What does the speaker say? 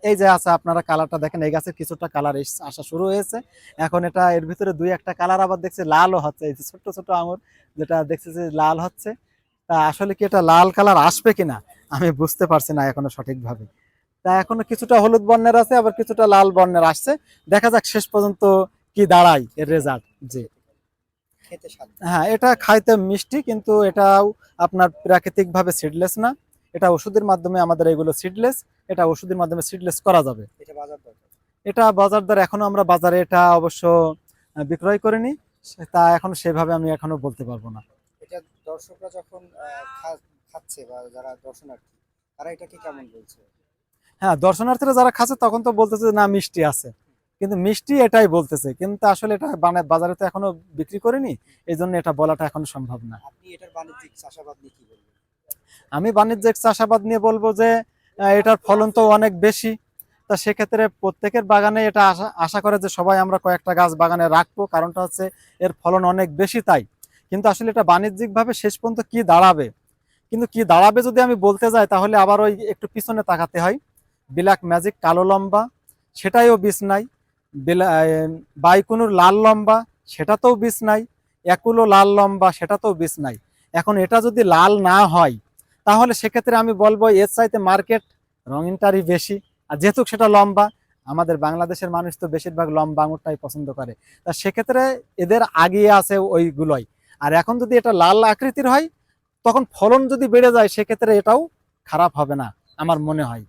এই যে আছে আপনারা কালারটা দেখেন, এই গাছের কিছুটা কালার আসা শুরু হয়েছে। এখন এটা এর ভিতরে দুই একটা কালার আবার দেখছি লালও হচ্ছে, এই যে ছোট্ট ছোট আঙুর যেটা দেখছি যে লাল হচ্ছে। তা আসলে কি এটা লাল কালার আসবে কিনা আমি বুঝতে পারছি না এখনো সঠিকভাবে। তা এখনো কিছুটা হলুদ বর্ণের আছে, আবার কিছুটা লাল বর্ণের আসছে। দেখা যাক শেষ পর্যন্ত কি দাঁড়ায় এর রেজাল্ট। জি, হ্যাঁ, এটা খাইতে মিষ্টি, কিন্তু এটাও আপনার প্রাকৃতিক ভাবে সিডলেস না। এটা ওষুধের মাধ্যমে আমাদের এগুলো সিডলেস। এটা ওষুধের মাধ্যমে সিডলেস করা যাবে। এটা বাজার দর এখনো আমরা বাজারে এটা অবশ্য বিক্রয় করিনি, তা এখন সেভাবে আমি এখনো বলতে পারবো না। এটা দর্শকরা যখন খাচ্ছে বা যারা দর্শনার্থী তারা এটাকে কেমন বলছে? হ্যাঁ, দর্শনার্থীরা যারা খাচ্ছে তখন তো বলতেছে যে না মিষ্টি আছে, কিন্তু মিষ্টি এটাই বলতেছে, কিন্তু আসলে এটা বাজারে তো এখনো বিক্রি করিনি, এই জন্য এটা বলাটা এখনো সম্ভব না। আপনি এটার বাণিজ্যিক চাষাবাদ নিয়ে কি বলবেন? আমি বাণিজ্যিক চাষাবাদ নিয়ে বলবো যে এটার ফলন তো অনেক বেশি। তা সেক্ষেত্রে প্রত্যেকের বাগানে এটা আশা আশা করে যে সবাই আমরা কয়েকটা গাছ বাগানে রাখবো, কারণটা হচ্ছে এর ফলন অনেক বেশি তাই। কিন্তু আসলে এটা বাণিজ্যিকভাবে শেষ পর্যন্ত কি দাঁড়াবে, কিন্তু কি দাঁড়াবে যদি আমি বলতে যাই তাহলে আবার ওই একটু পিছনে তাকাতে হয়। ব্ল্যাক ম্যাজিক কালো লম্বা, সেটাইও বীজ নাই। বাইকুনুর লাল লম্বা, সেটাতেও বীজ নাই। একুলো লাল লম্বা, সেটাতেও বীজ নাই। এখন এটা যদি লাল না হয় তাহলে সেক্ষেত্রে আমি বলবো এর চাইতে মার্কেট রঙিনটারই বেশি। আর যেহেতু সেটা লম্বা, আমাদের বাংলাদেশের মানুষ তো বেশিরভাগ লম্বা আঙুরটাই পছন্দ করে, তা সেক্ষেত্রে এদের আগিয়ে আছে ওইগুলোই। আর এখন যদি এটা লাল আকৃতির হয় তখন ফলন যদি বেড়ে যায় সেক্ষেত্রে এটাও খারাপ হবে না আমার মনে হয়।